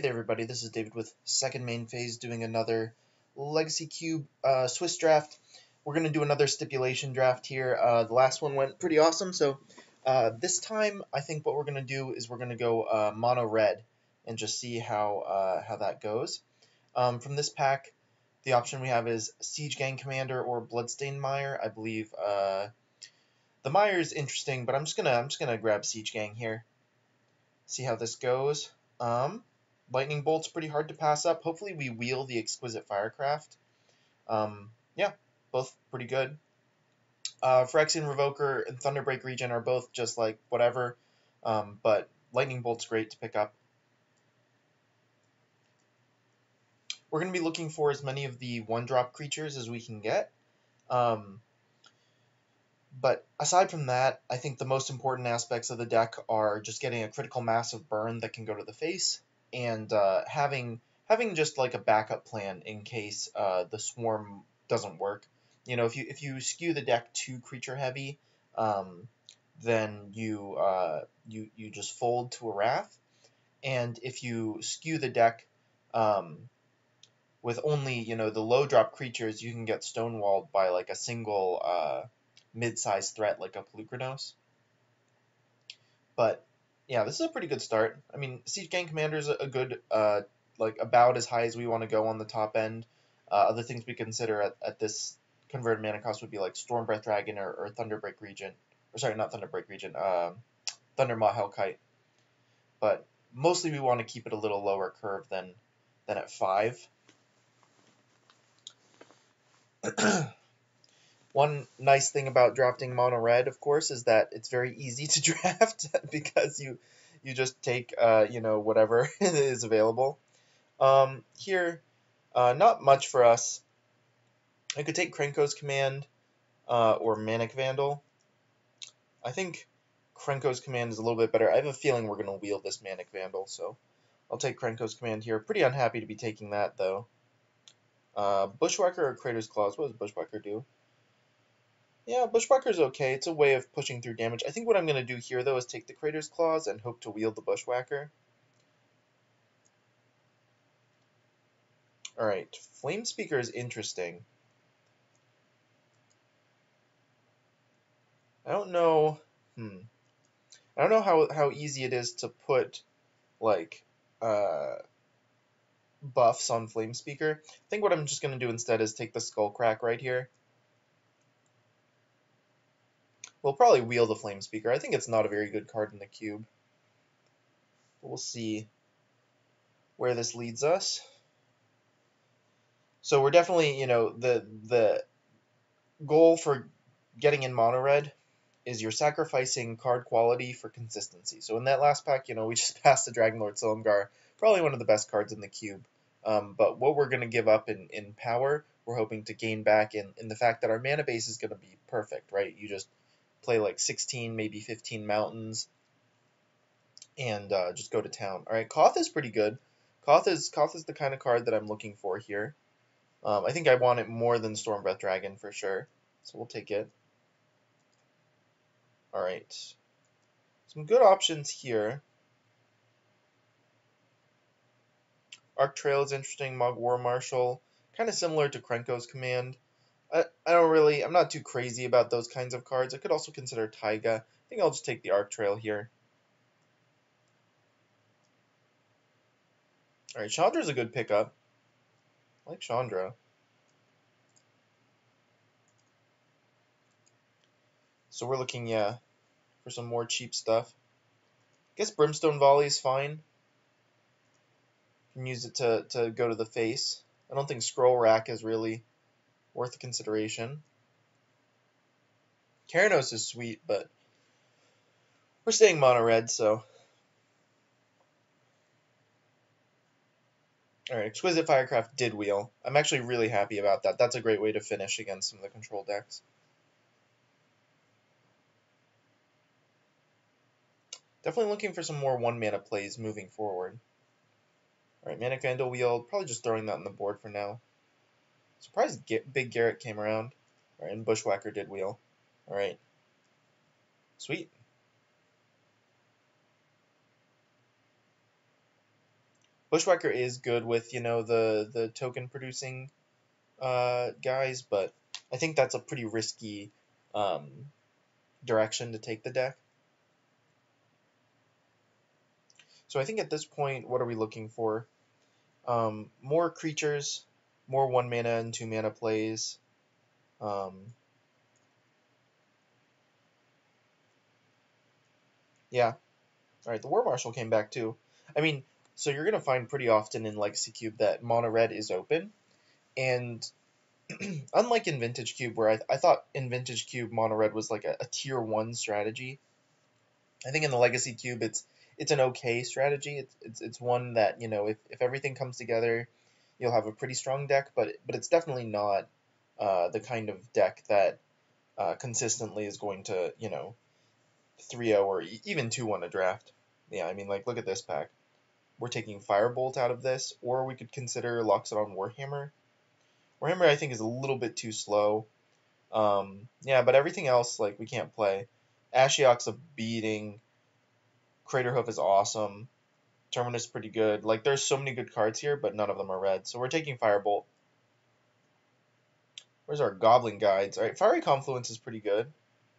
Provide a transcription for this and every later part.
Hey everybody, this is David with Second Main Phase doing another Legacy Cube Swiss draft. We're going to do another stipulation draft here. The last one went pretty awesome, so this time I think what we're going to do is we're going to go mono red and just see how that goes. From this pack, the option we have is Siege Gang Commander or Bloodstained Mire. I believe the Mire is interesting, but I'm just gonna grab Siege Gang here. See how this goes. Lightning Bolt's pretty hard to pass up. Hopefully we wheel the Exquisite Firecraft. Yeah, both pretty good. Phyrexian Revoker and Thunderbreak Regen are both just like whatever, but Lightning Bolt's great to pick up. We're going to be looking for as many of the one-drop creatures as we can get. But aside from that, I think the most important aspects of the deck are just getting a critical mass of burn that can go to the face, and having just like a backup plan in case the swarm doesn't work. You know, if you skew the deck too creature heavy, then you just fold to a Wrath, and if you skew the deck with only the low drop creatures, you can get stonewalled by like a single mid-sized threat like a Pelucranos. But yeah, this is a pretty good start. I mean, Siege Gang Commander is a good, like about as high as we want to go on the top end. Other things we consider at this converted mana cost would be like Stormbreath Dragon or Thunderbreak Regent. Or sorry, not Thunderbreak Regent, Thundermaw Hellkite. But mostly we want to keep it a little lower curve than at 5. One nice thing about drafting mono red, of course, is that it's very easy to draft because you just take whatever is available. Here, not much for us. I could take Krenko's Command or Manic Vandal. I think Krenko's Command is a little bit better. I have a feeling we're going to wield this Manic Vandal, so I'll take Krenko's Command here. Pretty unhappy to be taking that, though. Bushwhacker or Crater's Claws? What does Bushwhacker do? Yeah, Bushwhacker's okay. It's a way of pushing through damage. I think what I'm going to do here, though, is take the Crater's Claws and hope to wield the Bushwhacker. Alright, Flame Speaker is interesting. I don't know... I don't know how easy it is to put, like, buffs on Flame Speaker. I think what I'm just going to do instead is take the Skullcrack right here. We'll probably wheel the Flame Speaker. I think it's not a very good card in the cube. But we'll see where this leads us. So we're definitely, the goal for getting in mono red is you're sacrificing card quality for consistency. So in that last pack, we just passed the Dragonlord Silumgar, probably one of the best cards in the cube. But what we're going to give up in power, we're hoping to gain back in the fact that our mana base is going to be perfect, right? You just play like 16, maybe 15 mountains, and just go to town. All right, Koth is pretty good. Koth is the kind of card that I'm looking for here. I think I want it more than Stormbreath Dragon for sure, so we'll take it. All right, some good options here. Arc Trail is interesting. Mog War Marshal, kind of similar to Krenko's Command. I'm not too crazy about those kinds of cards. I could also consider Taiga. I think I'll just take the Arc Trail here. Alright, Chandra's a good pickup. I like Chandra. So we're looking, yeah, for some more cheap stuff. I guess Brimstone Volley is fine. You can use it to go to the face. I don't think Scroll Rack is really worth a consideration. Keranos is sweet, but we're staying mono red, so. Alright, Exquisite Firecraft did wheel. I'm actually really happy about that. That's a great way to finish against some of the control decks. Definitely looking for some more 1-mana plays moving forward. Alright, Manic Vandal wheel. Probably just throwing that on the board for now. Surprised Big Garrett came around. Alright, and Bushwhacker did wheel. Alright. Sweet. Bushwhacker is good with, the token producing guys, but I think that's a pretty risky um, direction to take the deck. So I think at this point, what are we looking for? More creatures, more 1 mana and 2 mana plays. Yeah. All right, the War Marshal came back too. I mean, so you're gonna find pretty often in Legacy Cube that mono red is open, and unlike in Vintage Cube, where I thought in Vintage Cube mono red was like a tier 1 strategy, I think in the Legacy Cube it's an okay strategy. It's one that, if everything comes together, you'll have a pretty strong deck, but it's definitely not the kind of deck that consistently is going to 3-0 or even 2-1 a draft. Yeah, I mean, like, look at this pack. We're taking Firebolt out of this, or we could consider Loxodon Warhammer. Warhammer, I think, is a little bit too slow. Yeah, but everything else, like, we can't play. Ashiok's a beating. Craterhoof is awesome. Terminus is pretty good. Like, there's so many good cards here, but none of them are red. So we're taking Firebolt. Where's our Goblin Guides? Alright, Fiery Confluence is pretty good.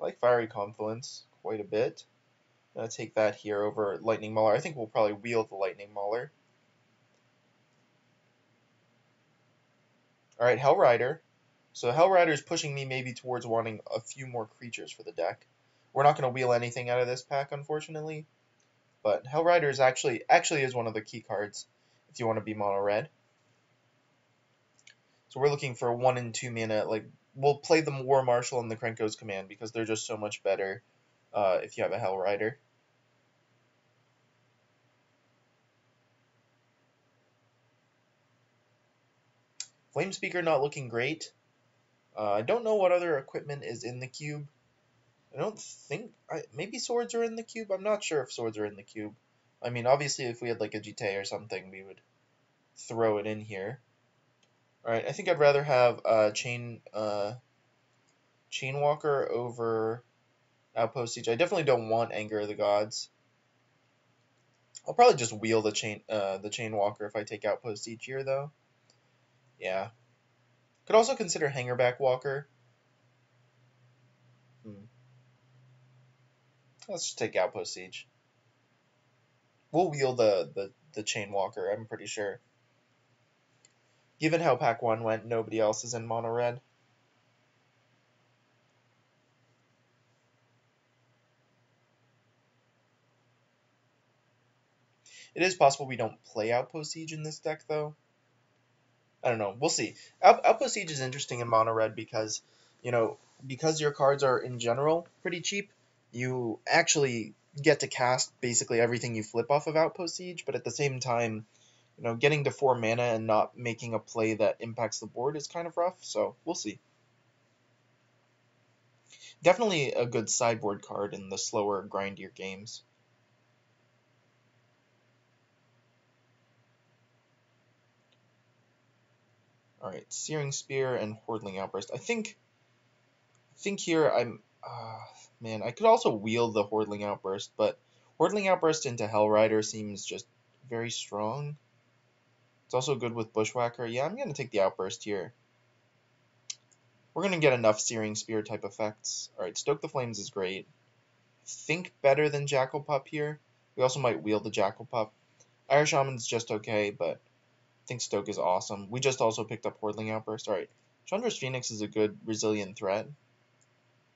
I like Fiery Confluence quite a bit. I'm going to take that here over Lightning Mauler. I think we'll probably wield the Lightning Mauler. Alright, Hellrider. So Hellrider is pushing me maybe towards wanting a few more creatures for the deck. We're not going to wheel anything out of this pack, unfortunately. But Hellrider is actually is one of the key cards if you want to be mono red. So we're looking for 1 and 2 mana. Like, we'll play the War Marshal and the Krenko's Command because they're just so much better if you have a Hellrider. Flamespeaker not looking great. I don't know what other equipment is in the cube. I don't think... maybe swords are in the cube? I'm not sure if swords are in the cube. I mean, obviously, if we had like a GT or something, we would throw it in here. Alright, I think I'd rather have Chainwalker over Outpost Siege. I definitely don't want Anger of the Gods. I'll probably just wheel the Chainwalker if I take Outpost Siege here, though. Yeah. Could also consider Hangerback Walker. Let's just take Outpost Siege. We'll wheel the Chainwalker, I'm pretty sure. Given how Pack 1 went, nobody else is in mono red. It is possible we don't play Outpost Siege in this deck, though. I don't know. We'll see. Outpost Siege is interesting in mono red because, because your cards are in general pretty cheap, you actually get to cast basically everything you flip off of Outpost Siege, but at the same time, getting to 4 mana and not making a play that impacts the board is kind of rough, so we'll see. Definitely a good sideboard card in the slower, grindier games. Alright, Searing Spear and Hordling Outburst. I think here I'm... man, I could also wield the Hordling Outburst, but Hordling Outburst into Hellrider seems just very strong. It's also good with Bushwhacker. Yeah, I'm going to take the Outburst here. We're going to get enough Searing Spear type effects. Alright, Stoke the Flames is great. Think better than Jackal Pup here. We also might wield the Jackal Pup. Irish Shaman's just okay, but I think Stoke is awesome. We just also picked up Hordling Outburst. Alright, Chandra's Phoenix is a good resilient threat.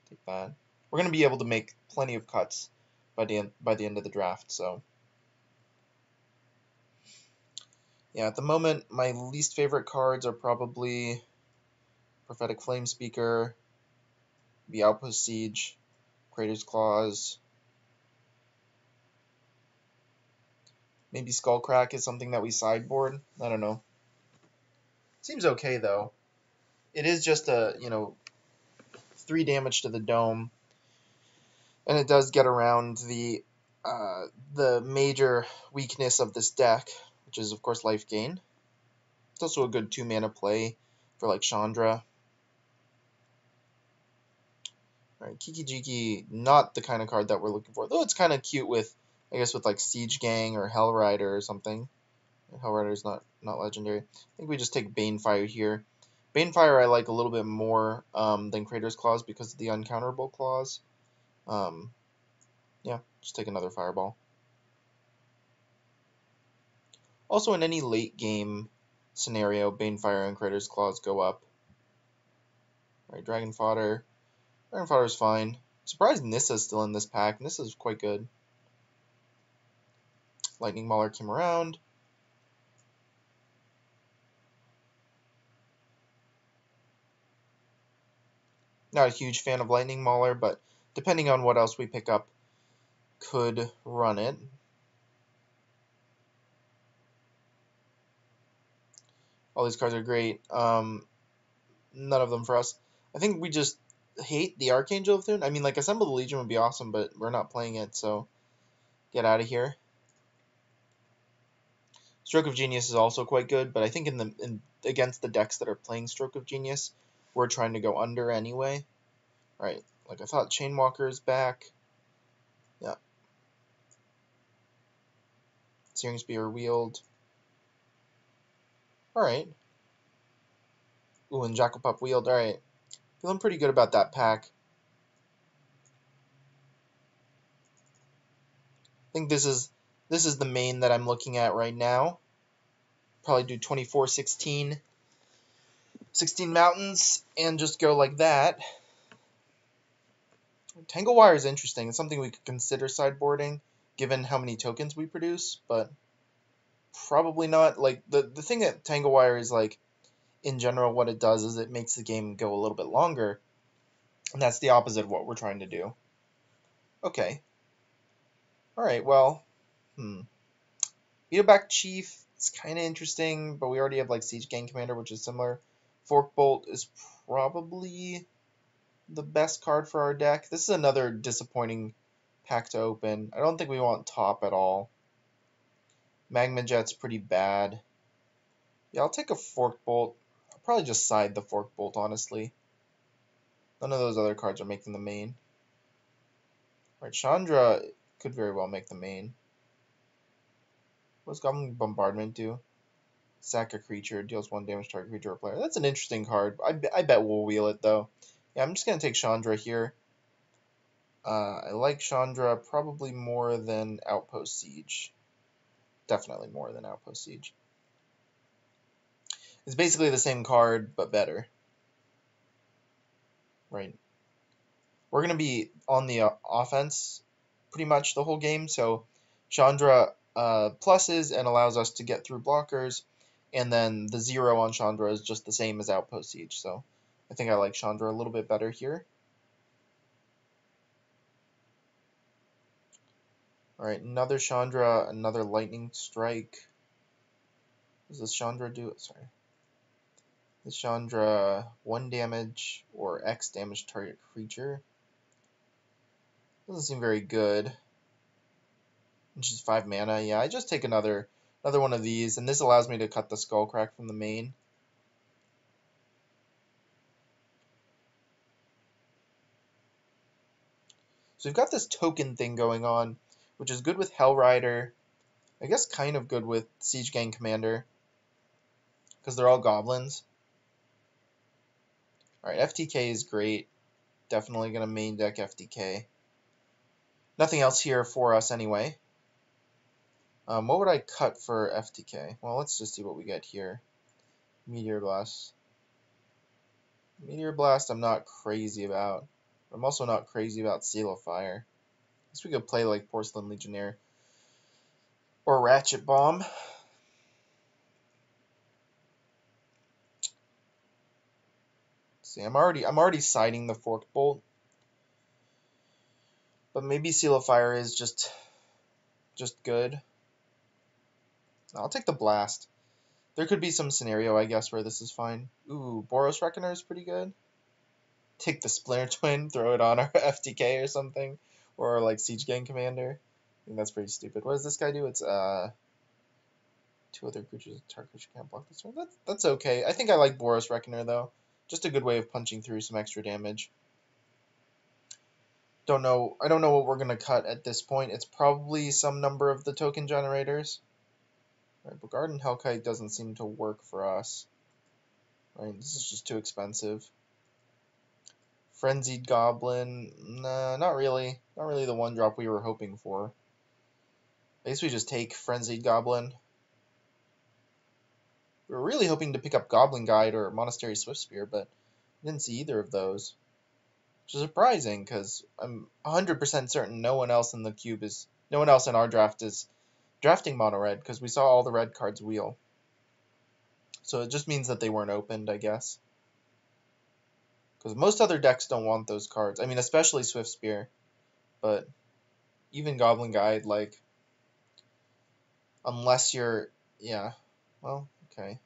Take that. We're going to be able to make plenty of cuts by the end of the draft, so... yeah, at the moment, my least favorite cards are probably Prophetic Flamespeaker, the Outpost Siege, Crater's Claws. Maybe Skullcrack is something that we sideboard. I don't know. Seems okay, though. It is just a, 3 damage to the dome. And it does get around the major weakness of this deck, which is, of course, life gain. It's also a good 2 mana play for, like, Chandra. Alright, Kiki Jiki, not the kind of card that we're looking for. Though it's kind of cute with, I guess, with, like, Siege Gang or Hellrider or something. Hellrider is not legendary. I think we just take Banefire here. Banefire I like a little bit more than Crater's Claws because of the uncounterable clause. Yeah, just take another Fireball. Also, in any late game scenario, Banefire and Crater's Claws go up. Alright, Dragon Fodder. Dragon Fodder is fine. Surprised Nissa's still in this pack. Nissa's quite good. Lightning Mauler came around. Not a huge fan of Lightning Mauler, but depending on what else we pick up, could run it. All these cards are great. None of them for us. I think we just hate the Archangel of Thune. I mean, like, Assemble the Legion would be awesome, but we're not playing it, so get out of here. Stroke of Genius is also quite good, but I think against the decks that are playing Stroke of Genius, we're trying to go under anyway. Right, like I thought, Chainwalker is back. Yeah. Searing Spear wield. Alright. Ooh, and Jackal-Pup wield. Alright. Feeling pretty good about that pack. I think this is the main that I'm looking at right now. Probably do 24, 16 mountains, and just go like that. Tangle Wire is interesting. It's something we could consider sideboarding, given how many tokens we produce, but probably not. Like, the thing that Tangle Wire is, like, in general, what it does is it makes the game go a little bit longer, and that's the opposite of what we're trying to do. Okay. Alright, well, Beat-O-Back Chief is kind of interesting, but we already have, like, Siege Gang Commander, which is similar. Fork Bolt is probably the best card for our deck. This is another disappointing pack to open. I don't think we want top at all. Magma Jet's pretty bad. Yeah, I'll take a Fork Bolt. I'll probably just side the Fork Bolt, honestly. None of those other cards are making the main. Right, Chandra could very well make the main. What does Goblin Bombardment do? Sack a creature, deals 1 damage to target creature or player. That's an interesting card. I bet we'll wheel it, though. Yeah, I'm just going to take Chandra here. I like Chandra probably more than Outpost Siege. Definitely more than Outpost Siege. It's basically the same card, but better. Right. We're going to be on the offense pretty much the whole game, so Chandra pluses and allows us to get through blockers, and then the 0 on Chandra is just the same as Outpost Siege, so I think I like Chandra a little bit better here. Alright, another Chandra, another Lightning Strike. Does this Chandra do? Sorry. This Chandra 1 damage or X damage to target creature. Doesn't seem very good. Which is 5 mana. Yeah, I just take another one of these, and this allows me to cut the Skullcrack from the main. So we've got this token thing going on, which is good with Hellrider. I guess kind of good with Siege Gang Commander, because they're all goblins. Alright, FTK is great. Definitely going to main deck FTK. Nothing else here for us anyway. What would I cut for FTK? Well, let's just see what we get here. Meteor Blast. Meteor Blast I'm not crazy about. I'm also not crazy about Seal of Fire. I guess we could play like Porcelain Legionnaire or Ratchet Bomb. See, I'm already siding the Fork Bolt, but maybe Seal of Fire is just good. I'll take the Blast. There could be some scenario, I guess, where this is fine. Ooh, Boros Reckoner is pretty good. Take the Splinter Twin, throw it on our FTK or something, or like Siege Gang Commander. I think that's pretty stupid. What does this guy do? It's 2 other creatures. Target creature can't block this one. That's okay. I think I like Boros Reckoner though. Just a good way of punching through some extra damage. I don't know what we're gonna cut at this point. It's probably some number of the token generators. Right, but Garden Hellkite doesn't seem to work for us. Right, this is just too expensive. Frenzied Goblin, nah, not really. Not really the one drop we were hoping for. I guess we just take Frenzied Goblin. We were really hoping to pick up Goblin Guide or Monastery Swiftspear, but didn't see either of those. Which is surprising, because I'm 100% certain no one else in our draft is drafting mono red, because we saw all the red cards wheel. So it just means that they weren't opened, I guess. Because most other decks don't want those cards. I mean, especially Swiftspear. But even Goblin Guide, like, unless you're, yeah, well, okay.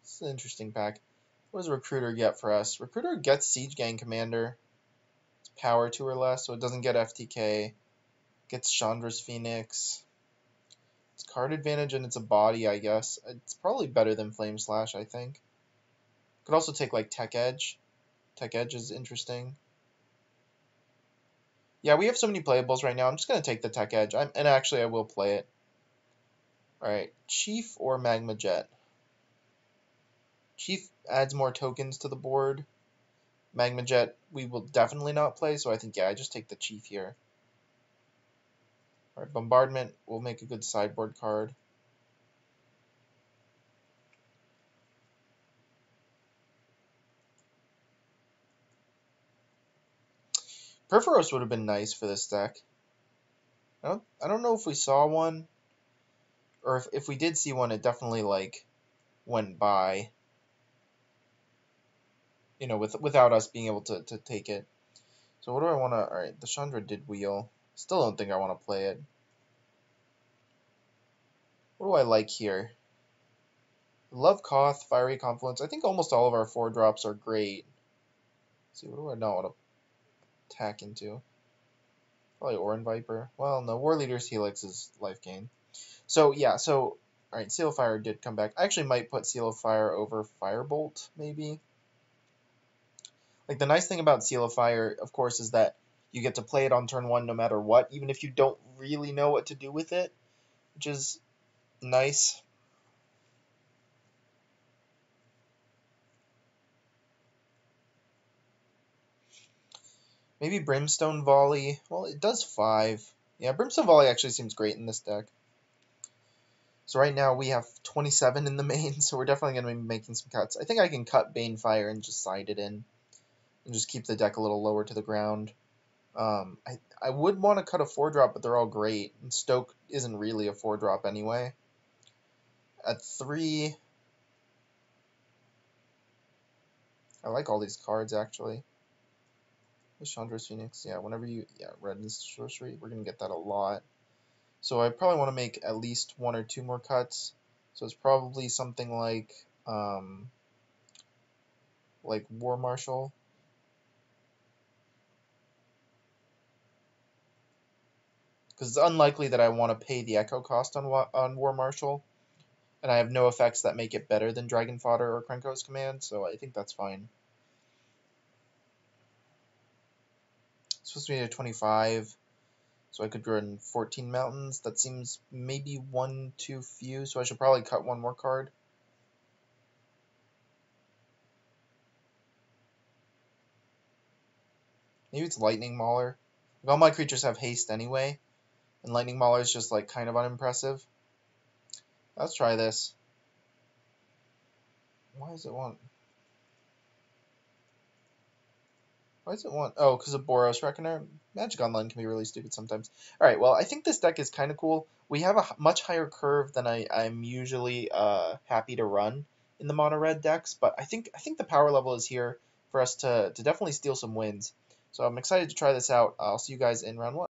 This is an interesting pack. What does Recruiter get for us? Recruiter gets Siege Gang Commander. It's power 2 or less, so it doesn't get FTK. Gets Chandra's Phoenix. It's card advantage and it's a body, I guess. It's probably better than Flame Slash, I think. Could also take like Tech Edge. Tech Edge is interesting. Yeah, we have so many playables right now. I'm just going to take the Tech Edge. And actually, I will play it. Alright, Chief or Magma Jet? Chief adds more tokens to the board. Magma Jet we will definitely not play, so I think, yeah, I just take the Chief here. Alright, Bombardment will make a good sideboard card. Perforos would have been nice for this deck. I don't know if we saw one, or if we did see one, it definitely like went by. You know, without us being able to take it. So what do I want to? All right, the Chandra did wheel. Still don't think I want to play it. What do I like here? Love Koth, Fiery Confluence. I think almost all of our 4-drops are great. Let's see, what do I not want to tack into? Probably Orin Viper. Well, no, War Leader's Helix is life gain. So, yeah, so, alright, Seal of Fire did come back. I actually might put Seal of Fire over Firebolt, maybe. Like, the nice thing about Seal of Fire, of course, is that you get to play it on turn 1 no matter what, even if you don't really know what to do with it, which is nice. Maybe Brimstone Volley. Well, it does 5. Yeah, Brimstone Volley actually seems great in this deck. So right now we have 27 in the main, so we're definitely going to be making some cuts. I think I can cut Banefire and just side it in. And just keep the deck a little lower to the ground. I would want to cut a 4-drop, but they're all great. And Stoke isn't really a 4-drop anyway. At 3... I like all these cards, actually. Chandra's Phoenix, yeah, whenever you... Yeah, Red and Sorcery, we're going to get that a lot. So I probably want to make at least 1 or 2 more cuts. So it's probably something like War Marshal. Because it's unlikely that I want to pay the Echo cost on War Marshal. And I have no effects that make it better than Dragon Fodder or Krenko's Command, so I think that's fine. It's supposed to be a 25, so I could run 14 Mountains. That seems maybe 1 too few, so I should probably cut 1 more card. Maybe it's Lightning Mauler. Like, all my creatures have haste anyway, and Lightning Mauler is just like kind of unimpressive. Let's try this. Why does it want... Why does it want... Oh, because of Boros Reckoner? Magic Online can be really stupid sometimes. Alright, well, I think this deck is kind of cool. We have a much higher curve than I'm usually happy to run in the mono-red decks, but I think the power level is here for us to definitely steal some wins. So I'm excited to try this out. I'll see you guys in round 1.